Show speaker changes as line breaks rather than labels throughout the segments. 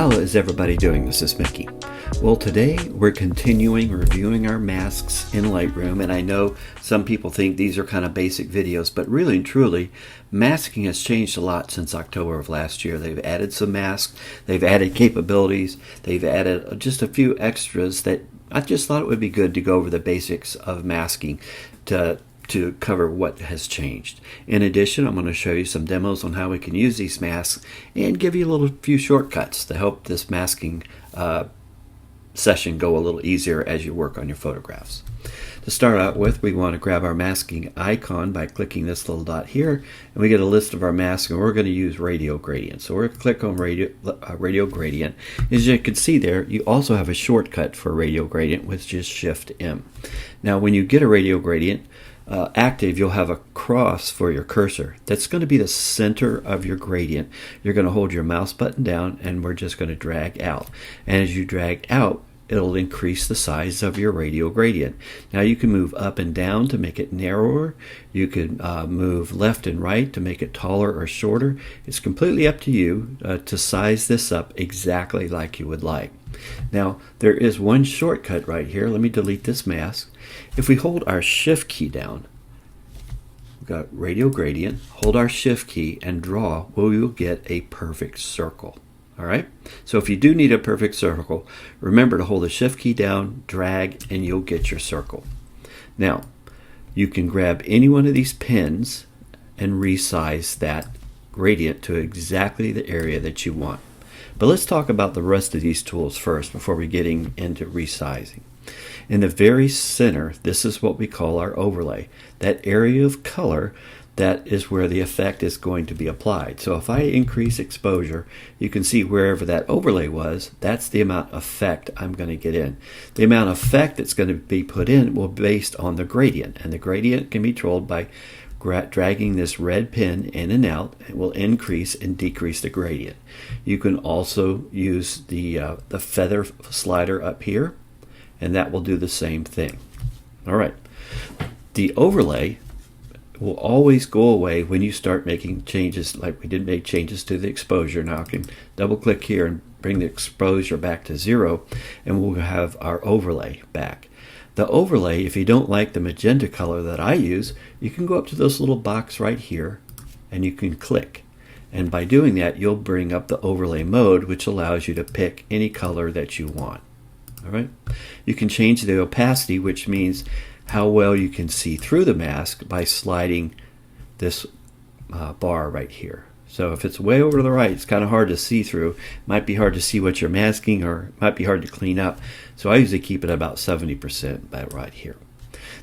How is everybody doing? This is Mickey. Well, today we're continuing reviewing our masks in Lightroom, and I know some people think these are kind of basic videos, but really and truly, masking has changed a lot since October of last year. They've added some masks, they've added capabilities, they've added just a few extras that I just thought it would be good to go over the basics of masking to cover what has changed. In addition, I'm going to show you some demos on how we can use these masks and give you a few shortcuts to help this masking session go a little easier as you work on your photographs. To start out with, we want to grab our masking icon by clicking this little dot here, and we get a list of our masks, and we're going to use Radial Gradient. So we're going to click on Radial Gradient. As you can see there, you also have a shortcut for Radial Gradient, which is Shift M. Now when you get a Radial Gradient active, you'll have a cross for your cursor. That's going to be the center of your gradient. You're going to hold your mouse button down, and we're just going to drag out. And as you drag out, it'll increase the size of your radial gradient. Now you can move up and down to make it narrower. You can move left and right to make it taller or shorter. It's completely up to you to size this up exactly like you would like. Now there is one shortcut right here. Let me delete this mask. If we hold our Shift key down, we've got Radial Gradient, hold our Shift key and draw, we will get a perfect circle. Alright, so if you do need a perfect circle, remember to hold the Shift key down, drag, and you'll get your circle. Now, you can grab any one of these pins and resize that gradient to exactly the area that you want. But let's talk about the rest of these tools first before we get into resizing. In the very center, this is what we call our overlay. That area of color, that is where the effect is going to be applied. So if I increase exposure, you can see wherever that overlay was, that's the amount of effect I'm going to get in. The amount of effect that's going to be put in will be based on the gradient, and the gradient can be controlled by dragging this red pin in and out. It will increase and decrease the gradient. You can also use the feather slider up here, and that will do the same thing. Alright, the overlay will always go away when you start making changes, like we did make changes to the exposure. Now I can double click here and bring the exposure back to 0, and we'll have our overlay back. The overlay, if you don't like the magenta color that I use, you can go up to this little box right here and you can click. And by doing that, you'll bring up the overlay mode, which allows you to pick any color that you want. Alright, you can change the opacity, which means how well you can see through the mask by sliding this bar right here. So if it's way over to the right, it's kind of hard to see through. It might be hard to see what you're masking, or it might be hard to clean up. So I usually keep it about 70% by right here.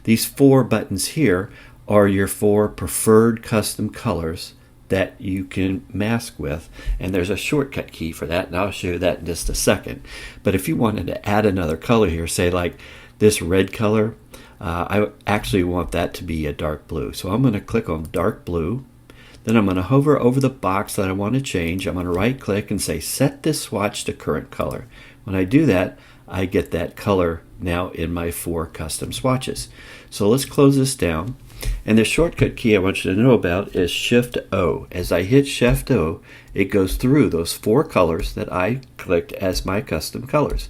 These 4 buttons here are your 4 preferred custom colors that you can mask with, and there's a shortcut key for that, and I'll show you that in just a second. But if you wanted to add another color here, say like this red color, I actually want that to be a dark blue. So I'm going to click on dark blue. Then I'm going to hover over the box that I want to change. I'm going to right click and say set this swatch to current color. When I do that, I get that color now in my 4 custom swatches. So let's close this down. And the shortcut key I want you to know about is Shift O. As I hit Shift O, it goes through those 4 colors that I clicked as my custom colors.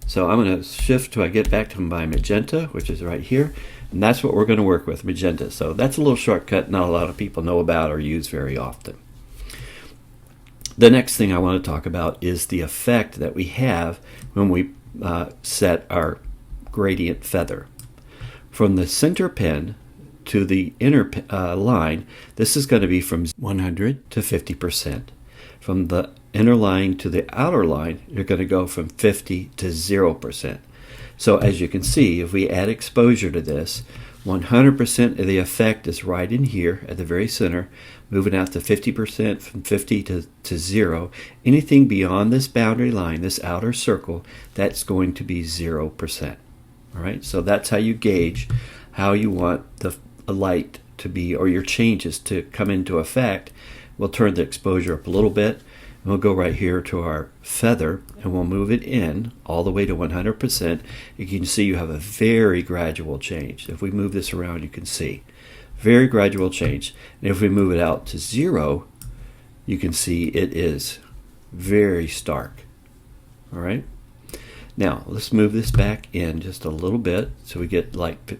So I'm going to shift till I get back to my magenta, which is right here, and that's what we're going to work with, magenta. So that's a little shortcut not a lot of people know about or use very often. The next thing I want to talk about is the effect that we have when we set our gradient feather. From the center pin to the inner line, this is going to be from 100 to 50%. From the inner line to the outer line, you're going to go from 50 to 0%. So as you can see, if we add exposure to this, 100% of the effect is right in here at the very center, moving out to 50%, from 50 to 0. Anything beyond this boundary line, this outer circle, that's going to be 0%. All right, so that's how you gauge how you want the light to be, or your changes to come into effect. We'll turn the exposure up a little bit, and we'll go right here to our feather, and we'll move it in all the way to 100%. You can see you have a very gradual change. If we move this around, you can see very gradual change. And if we move it out to 0, you can see it is very stark. All right. Now let's move this back in just a little bit so we get like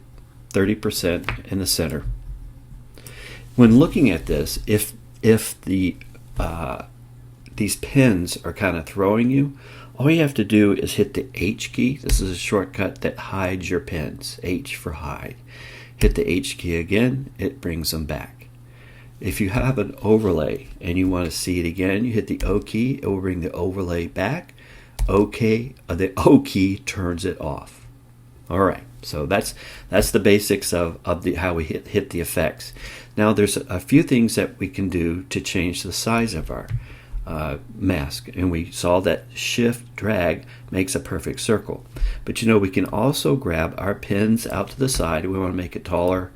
30% in the center. When looking at this, if the these pins are kind of throwing you, all you have to do is hit the H key. This is a shortcut that hides your pins. H for hide. Hit the H key again, it brings them back. If you have an overlay and you want to see it again, you hit the O key, it will bring the overlay back. The O key turns it off. All right, so that's the basics of how we hit the effects. Now there's a few things that we can do to change the size of our mask, and we saw that shift drag makes a perfect circle. But you know, we can also grab our pins out to the side. We want to make it taller,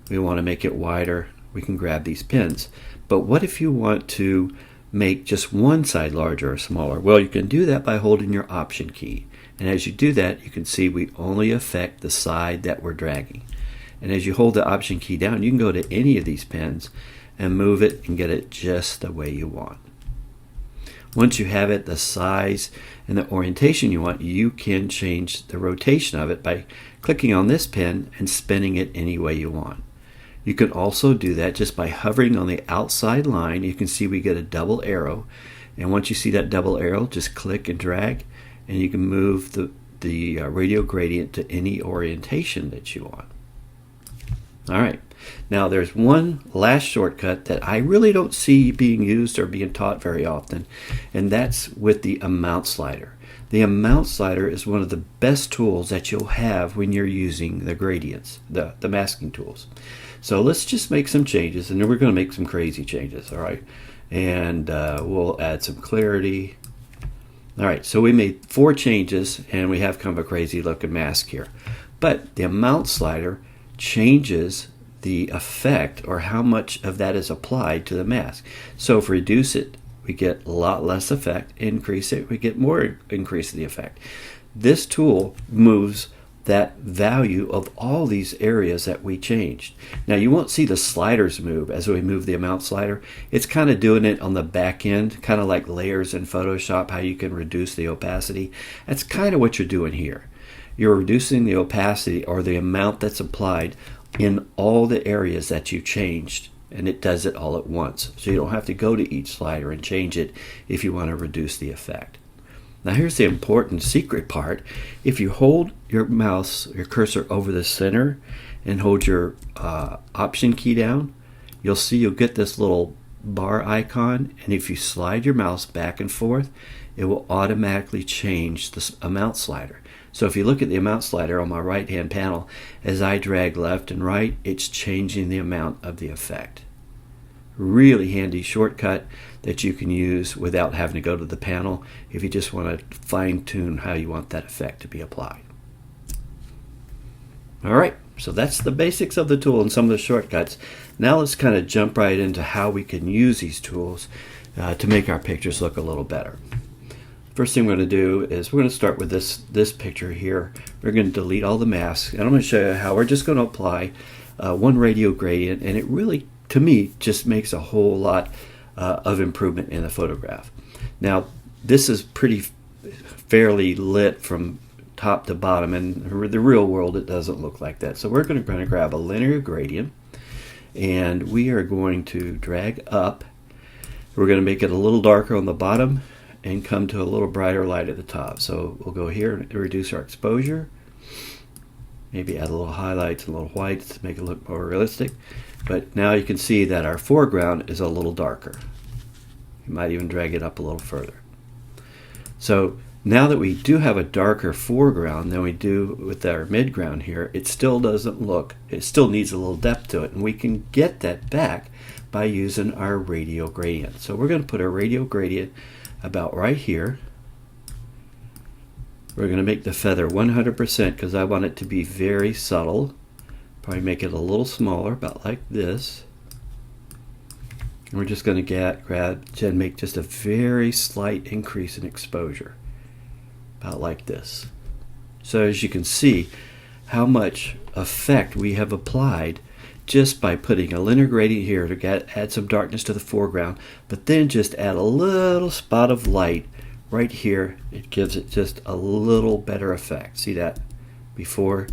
we want to make it wider, we can grab these pins. But what if you want to make just one side larger or smaller? Well, you can do that by holding your Option key, and as you do that, you can see we only affect the side that we're dragging. And as you hold the Option key down, you can go to any of these pins and move it and get it just the way you want. Once you have it the size and the orientation you want, you can change the rotation of it by clicking on this pin and spinning it any way you want. You can also do that just by hovering on the outside line. You can see we get a double arrow, and once you see that double arrow, just click and drag, and you can move the radial gradient to any orientation that you want. All right, now there's one last shortcut that I really don't see being used or being taught very often, and that's with the amount slider. The amount slider is one of the best tools that you'll have when you're using the gradients, the masking tools. So let's just make some changes, and then we're going to make some crazy changes, all right? And we'll add some clarity. All right, so we made 4 changes, and we have kind of a crazy looking mask here. But the amount slider changes the effect, or how much of that is applied to the mask. So if we reduce it, we get a lot less effect. Increase it, we get more increase in the effect. This tool moves that value of all these areas that we changed. Now you won't see the sliders move as we move the amount slider. It's kind of doing it on the back end, kind of like layers in Photoshop, how you can reduce the opacity. That's kind of what you're doing here. You're reducing the opacity, or the amount that's applied, in all the areas that you changed, and it does it all at once. So you don't have to go to each slider and change it if you want to reduce the effect. Now here's the important secret part. If you hold your mouse, your cursor over the center and hold your Option key down, you'll see you'll get this little bar icon, and if you slide your mouse back and forth, it will automatically change the amount slider. So if you look at the amount slider on my right hand panel, as I drag left and right, it's changing the amount of the effect. Really handy shortcut that you can use without having to go to the panel if you just want to fine-tune how you want that effect to be applied. Alright, so that's the basics of the tool and some of the shortcuts. Now let's kind of jump right into how we can use these tools to make our pictures look a little better. First thing we're going to do is we're going to start with this picture here. We're going to delete all the masks, and I'm going to show you how we're just going to apply one radial gradient, and it really, to me, just makes a whole lot of improvement in the photograph. Now this is pretty fairly lit from top to bottom, and in the real world it doesn't look like that. So we're going to grab a linear gradient, and we are going to drag up. We're going to make it a little darker on the bottom and come to a little brighter light at the top. So we'll go here and reduce our exposure, maybe add a little highlights and a little whites to make it look more realistic. But now you can see that our foreground is a little darker. You might even drag it up a little further. So now that we do have a darker foreground than we do with our midground here, it still doesn't look, it still needs a little depth to it, and we can get that back by using our radial gradient. So we're going to put a radial gradient about right here. We're going to make the feather 100% because I want it to be very subtle. Probably make it a little smaller, about like this. And we're just going to grab and make just a very slight increase in exposure, about like this. So as you can see how much effect we have applied just by putting a linear gradient here to add some darkness to the foreground, but then just add a little spot of light right here, it gives it just a little better effect. See that? Before,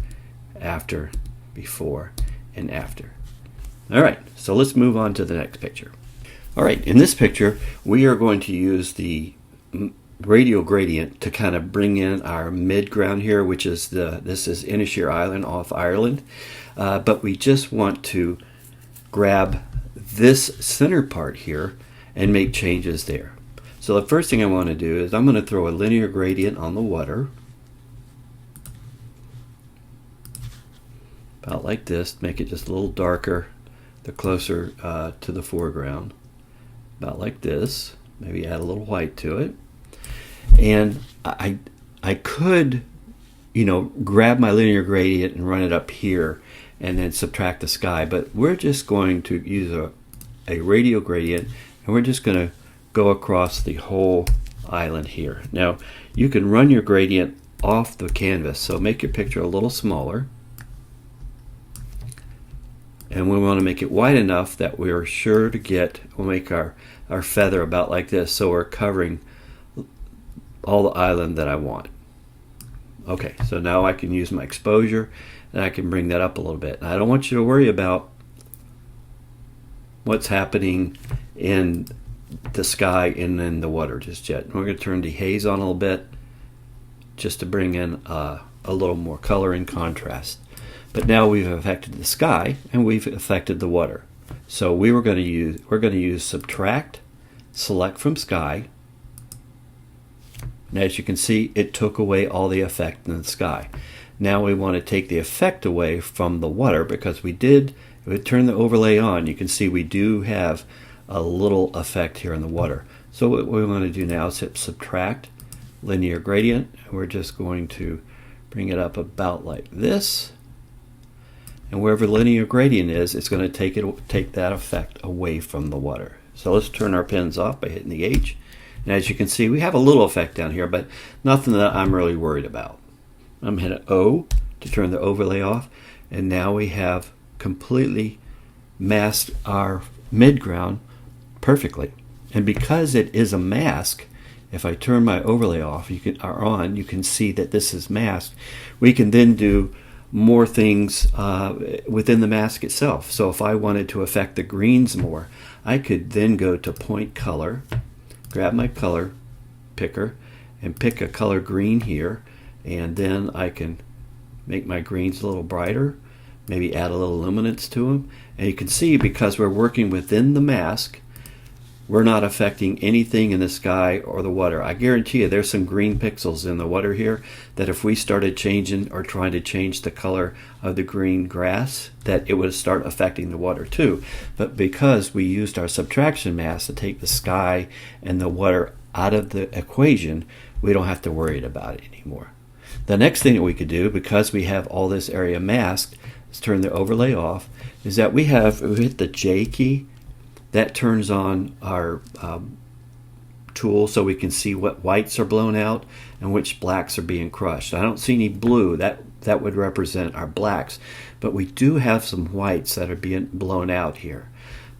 after, before, and after. All right, so let's move on to the next picture. All right, in this picture, we are going to use the radial gradient to kind of bring in our midground here, which is this is Inisheer Island off Ireland. But we just want to grab this center part here and make changes there. So the first thing I want to do is I'm going to throw a linear gradient on the water. About like this, make it just a little darker the closer to the foreground. About like this, maybe add a little white to it. And I could, grab my linear gradient and run it up here and then subtract the sky, but we're just going to use a radial gradient, and we're just going to go across the whole island here. Now, you can run your gradient off the canvas, so make your picture a little smaller. And we want to make it wide enough that we're sure to we'll make our feather about like this, so we're covering all the island that I want. Okay, so now I can use my exposure and I can bring that up a little bit. I don't want you to worry about what's happening in the sky and in the water just yet. We're going to turn the haze on a little bit just to bring in a little more color and contrast. But now we've affected the sky and we've affected the water. So we're going to use subtract, select from sky. And as you can see, it took away all the effect in the sky. Now we want to take the effect away from the water, because we turn the overlay on. You can see we do have a little effect here in the water. So what we want to do now is hit subtract, linear gradient, and we're just going to bring it up about like this. And wherever linear gradient is, it's going to take that effect away from the water. So let's turn our pens off by hitting the H. And as you can see, we have a little effect down here, but nothing that I'm really worried about. I'm hitting O to turn the overlay off, and now we have completely masked our midground perfectly. And because it is a mask, if I turn my overlay off, you can see that this is masked. We can then do more things within the mask itself. So if I wanted to affect the greens more, I could then go to point color, grab my color picker and pick a color green here, and then I can make my greens a little brighter, maybe add a little luminance to them. And you can see, because we're working within the mask, we're not affecting anything in the sky or the water. I guarantee you there's some green pixels in the water here that if we started changing or trying to change the color of the green grass, that it would start affecting the water too. But because we used our subtraction mask to take the sky and the water out of the equation, we don't have to worry about it anymore. The next thing that we could do, because we have all this area masked, is turn the overlay off, is that we hit the J key. That turns on our tool so we can see what whites are blown out and which blacks are being crushed. I don't see any blue. That would represent our blacks. But we do have some whites that are being blown out here.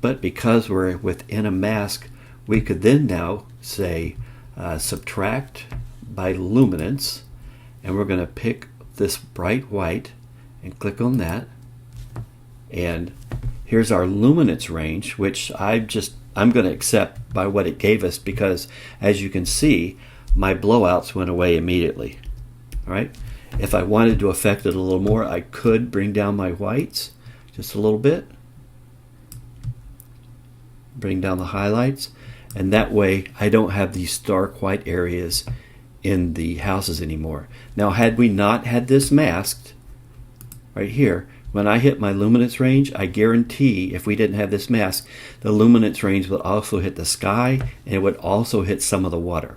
But because we're within a mask, we could then now say subtract by luminance. And we're going to pick this bright white and click on that. And here's our luminance range, which I'm going to accept by what it gave us, because as you can see, my blowouts went away immediately. All right. If I wanted to affect it a little more, I could bring down my whites just a little bit, bring down the highlights, and that way I don't have these stark white areas in the houses anymore. Now, had we not had this masked right here, when I hit my luminance range, I guarantee if we didn't have this mask, the luminance range would also hit the sky, and it would also hit some of the water.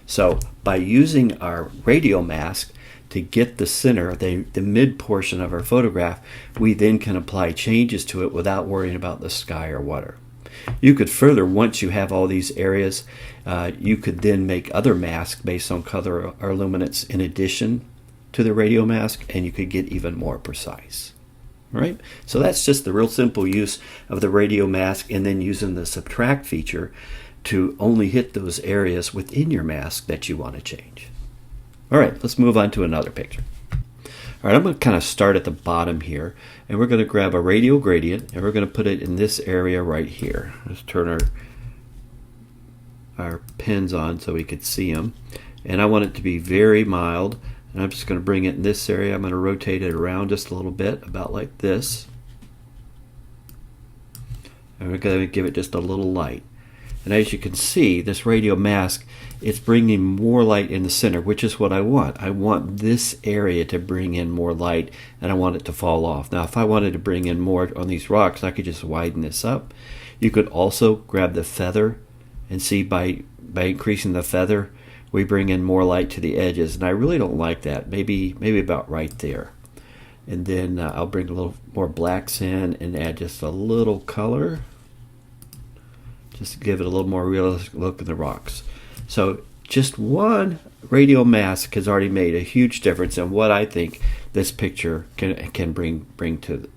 So by using our radial mask to get the center, the mid portion of our photograph, we then can apply changes to it without worrying about the sky or water. You could further, once you have all these areas, you could then make other masks based on color or luminance in addition to the radial mask, and you could get even more precise. All right, so that's just the real simple use of the radial mask, and then using the subtract feature to only hit those areas within your mask that you want to change. All right, let's move on to another picture. All right, I'm going to kind of start at the bottom here, and we're going to grab a radial gradient, and we're going to put it in this area right here. Let's turn our pens on so we could see them. And I want it to be very mild, and I'm just going to bring it in this area. I'm going to rotate it around just a little bit, about like this. And we're going to give it just a little light. And as you can see, this radial mask, it's bringing more light in the center, which is what I want. I want this area to bring in more light, and I want it to fall off. Now, if I wanted to bring in more on these rocks, I could just widen this up. You could also grab the feather and see by increasing the feather, we bring in more light to the edges, and I really don't like that. Maybe about right there. And then I'll bring a little more blacks in and add just a little color, just to give it a little more realistic look in the rocks. So just one radial mask has already made a huge difference in what I think this picture can bring to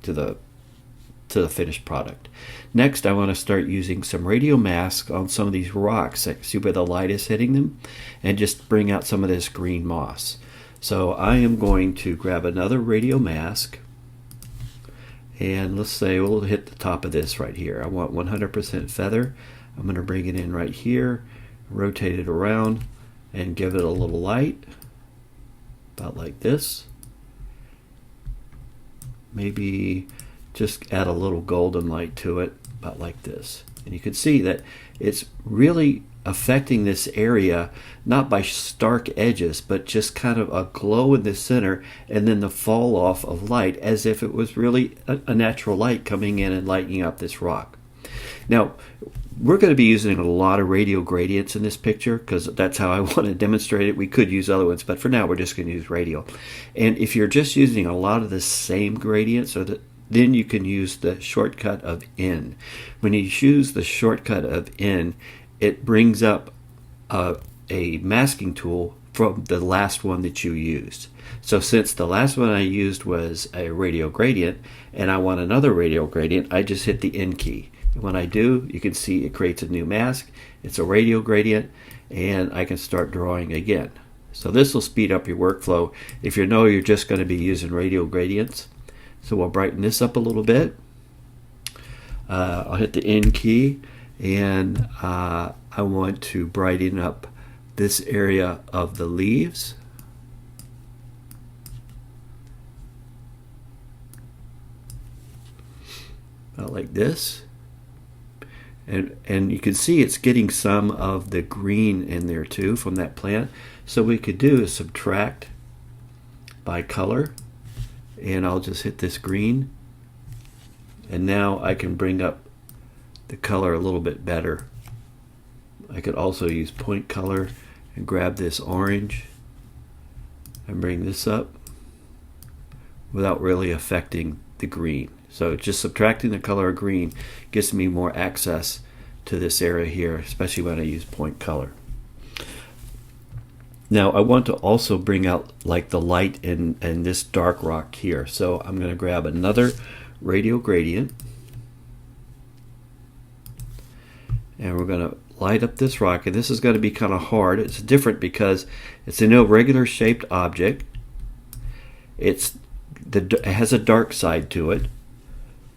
the finished product. Next, I want to start using some radial masks on some of these rocks. See where the light is hitting them, and just bring out some of this green moss. So I am going to grab another radial mask, and let's say we'll hit the top of this right here. I want 100% feather. I'm going to bring it in right here, rotate it around, and give it a little light, about like this. Maybe just add a little golden light to it, about like this. And you can see that it's really affecting this area, not by stark edges, but just kind of a glow in the center, and then the fall off of light as if it was really a natural light coming in and lighting up this rock. Now, we're going to be using a lot of radial gradients in this picture because that's how I want to demonstrate it. We could use other ones, but for now we're just going to use radial. And if you're just using a lot of the same gradients, then you can use the shortcut of N. When you choose the shortcut of N, it brings up a masking tool from the last one that you used. So since the last one I used was a radial gradient and I want another radial gradient, I just hit the N key. And when I do, you can see it creates a new mask. It's a radial gradient, and I can start drawing again. So this will speed up your workflow if you know you're just going to be using radial gradients. So we'll brighten this up a little bit. I'll hit the N key, and I want to brighten up this area of the leaves. About like this. And you can see it's getting some of the green in there too from that plant. So what we could do is subtract by color, and I'll just hit this green, and now I can bring up the color a little bit better. I could also use point color and grab this orange and bring this up without really affecting the green. So just subtracting the color of green gives me more access to this area here, especially when I use point color. Now I want to also bring out like the light in this dark rock here. So I'm going to grab another radial gradient, and we're going to light up this rock. And this is going to be kind of hard. It's different because it's an irregular shaped object. It has a dark side to it.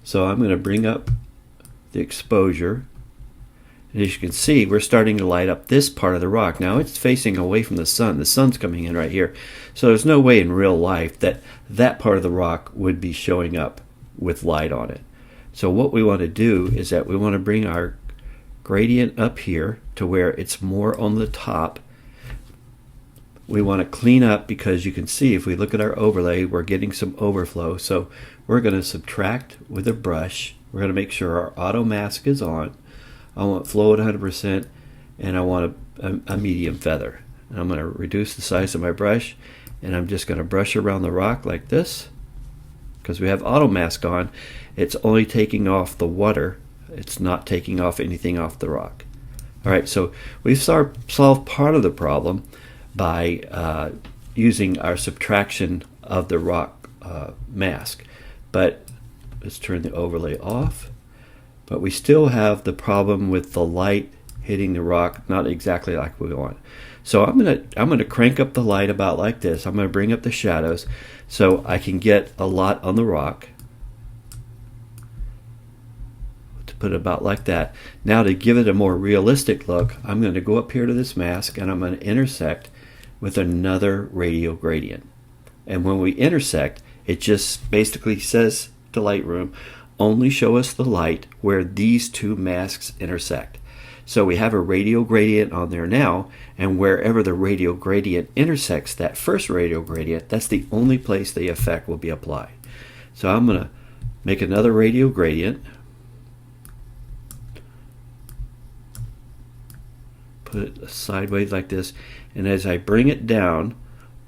So I'm going to bring up the exposure, and as you can see, we're starting to light up this part of the rock. Now it's facing away from the sun. The sun's coming in right here. So there's no way in real life that that part of the rock would be showing up with light on it. So what we want to do is that we want to bring our gradient up here to where it's more on the top. We want to clean up because you can see if we look at our overlay, we're getting some overflow. So we're going to subtract with a brush. We're going to make sure our auto mask is on. I want flow at 100%, and I want a medium feather. And I'm going to reduce the size of my brush, and I'm just going to brush around the rock like this. Because we have auto mask on, it's only taking off the water. It's not taking off anything off the rock. All right, so we've solved part of the problem by using our subtraction of the rock mask. But let's turn the overlay off. But we still have the problem with the light hitting the rock not exactly like we want. So I'm gonna crank up the light about like this. I'm gonna bring up the shadows so I can get a lot on the rock. To put it about like that. Now to give it a more realistic look, I'm going to go up here to this mask and I'm going to intersect with another radial gradient. And when we intersect, it just basically says to Lightroom, only show us the light where these two masks intersect. So we have a radial gradient on there now, and wherever the radial gradient intersects that first radial gradient, that's the only place the effect will be applied. So I'm going to make another radial gradient, put it sideways like this, and as I bring it down,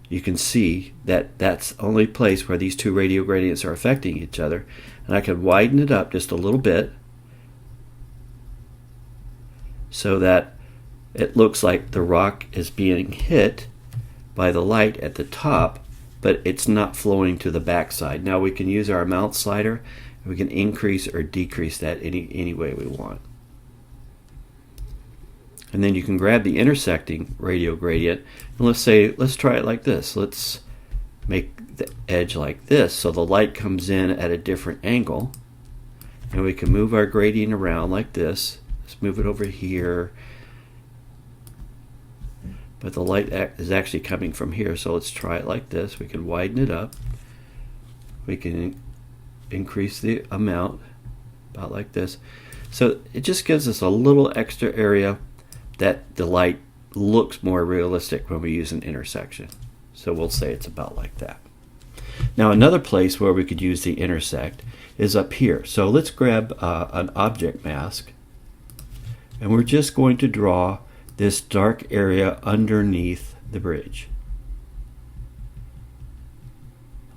you can see that that's the only place where these two radial gradients are affecting each other. And I can widen it up just a little bit so that it looks like the rock is being hit by the light at the top, but it's not flowing to the back side. Now we can use our amount slider and we can increase or decrease that any way we want. And then you can grab the intersecting radial gradient and let's try it like this. Let's make the edge like this so the light comes in at a different angle, and we can move our gradient around like this. Let's move it over here, but the light is actually coming from here, so let's try it like this. We can widen it up, we can increase the amount about like this, so it just gives us a little extra area that the light looks more realistic when we use an intersection. So we'll say it's about like that. Now another place where we could use the intersect is up here. So let's grab an object mask, and we're just going to draw this dark area underneath the bridge.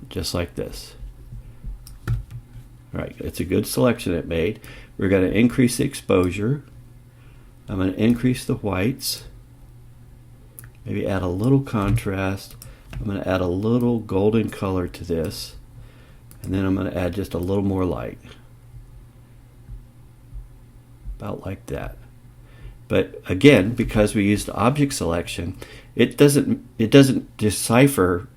Just like this. All right, it's a good selection it made. We're going to increase the exposure. I'm going to increase the whites, maybe add a little contrast. I'm going to add a little golden color to this, and then I'm going to add just a little more light, about like that. But again, because we used the object selection, it doesn't decipher,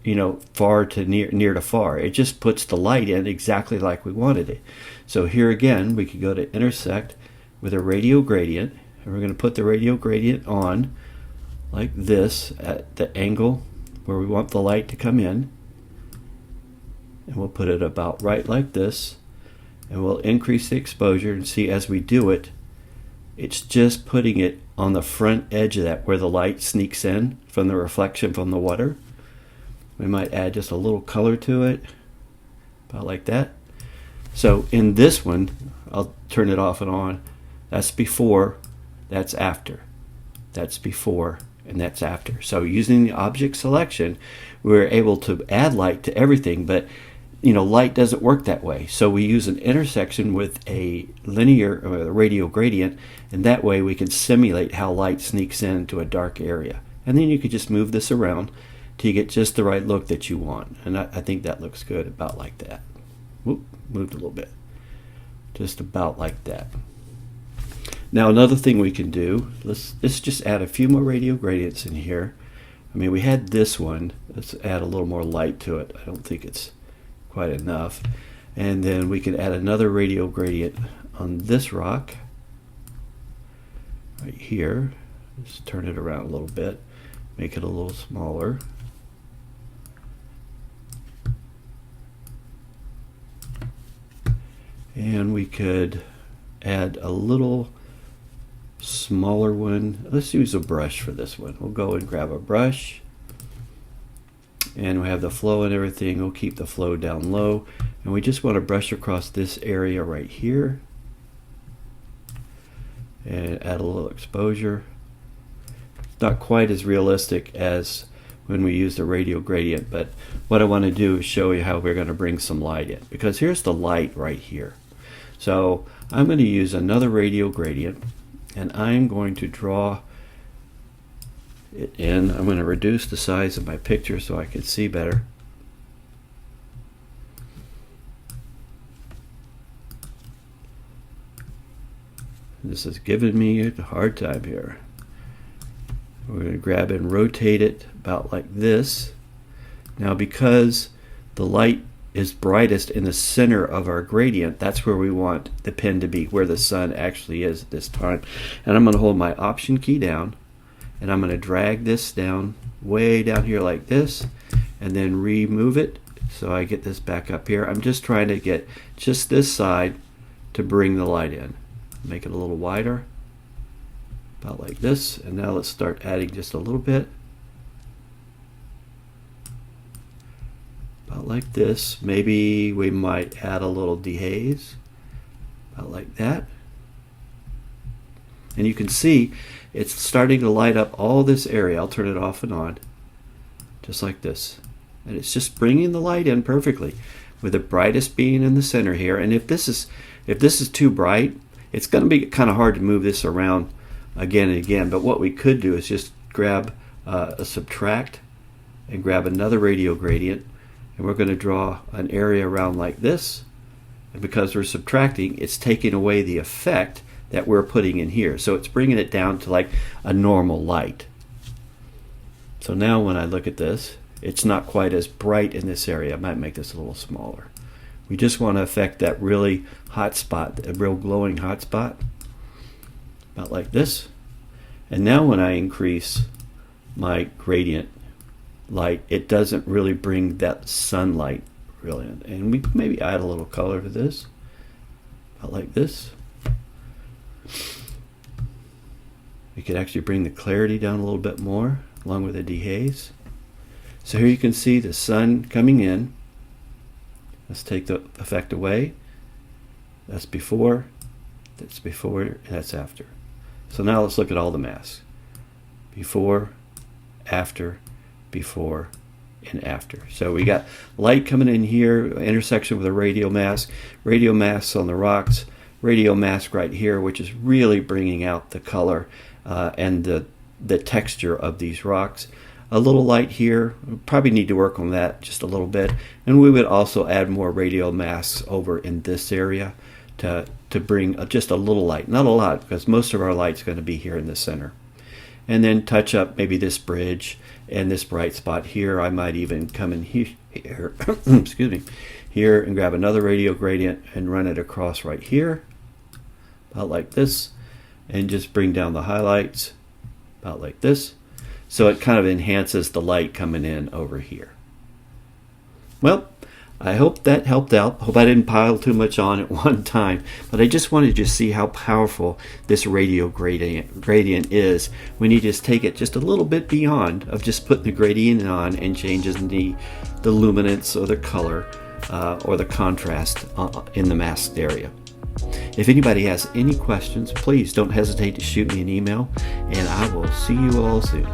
far to near to far. It just puts the light in exactly like we wanted it. So here again, we could go to intersect with a radial gradient, and we're going to put the radial gradient on like this at the angle where we want the light to come in, and we'll put it about right like this, and we'll increase the exposure, and see as we do it, it's just putting it on the front edge of that where the light sneaks in from the reflection from the water. We might add just a little color to it, about like that. So in this one, I'll turn it off and on. That's before, that's after. That's before, and that's after. So using the object selection, we're able to add light to everything, but light doesn't work that way. So we use an intersection with a linear or a radial gradient, and that way we can simulate how light sneaks into a dark area. And then you could just move this around till you get just the right look that you want. And I think that looks good about like that. Whoop, moved a little bit. Just about like that. Now another thing we can do, let's just add a few more radial gradients in here. We had this one. Let's add a little more light to it. I don't think it's quite enough. And then we can add another radial gradient on this rock right here. Just turn it around a little bit, make it a little smaller. And we could add a little smaller one. Let's use a brush for this one. We'll go and grab a brush, and we have the flow and everything. We'll keep the flow down low, and we just want to brush across this area right here and add a little exposure. It's not quite as realistic as when we use the radial gradient, but what I want to do is show you how we're going to bring some light in, because here's the light right here. So I'm going to use another radial gradient, and I'm going to draw it in. I'm going to reduce the size of my picture so I can see better. This is giving me a hard time here. We're going to grab and rotate it about like this. Now because the light is brightest in the center of our gradient, that's where we want the pen to be, where the sun actually is at this time. And I'm going to hold my Option key down, and I'm going to drag this down way down here like this, and then remove it so I get this back up here. I'm just trying to get just this side to bring the light in. Make it a little wider, about like this. And now let's start adding just a little bit, about like this. Maybe we might add a little dehaze, about like that. And you can see it's starting to light up all this area. I'll turn it off and on, just like this. And it's just bringing the light in perfectly, with the brightest being in the center here. And if this is too bright, it's going to be kind of hard to move this around again and again. But what we could do is just grab a subtract and grab another radial gradient, and we're going to draw an area around like this. And because we're subtracting, it's taking away the effect that we're putting in here. So it's bringing it down to like a normal light. So now when I look at this, it's not quite as bright in this area. I might make this a little smaller. We just want to affect that really hot spot, a real glowing hot spot, about like this. And now when I increase my gradient light, it doesn't really bring that sunlight really in. And we maybe add a little color to this, about like this. We could actually bring the clarity down a little bit more, along with the dehaze. So here you can see the sun coming in. Let's take the effect away. That's before, and that's after. So now let's look at all the masks. Before, after, before, and after. So we got light coming in here, intersection with a radial mask, radial masks on the rocks, radial mask right here, which is really bringing out the color and the texture of these rocks. A little light here, we probably need to work on that just a little bit. And we would also add more radial masks over in this area to bring just a little light. Not a lot, because most of our light's going to be here in the center. And then touch up maybe this bridge and this bright spot here. I might even come in here excuse me, here, and grab another radial gradient and run it across right here, about like this, and just bring down the highlights, about like this. So it kind of enhances the light coming in over here. Well, I hope that helped out. Hope I didn't pile too much on at one time, but I just wanted to see how powerful this radial gradient is when you just take it just a little bit beyond of just putting the gradient on and changes the luminance or the color or the contrast in the masked area. If anybody has any questions, please don't hesitate to shoot me an email, and I will see you all soon.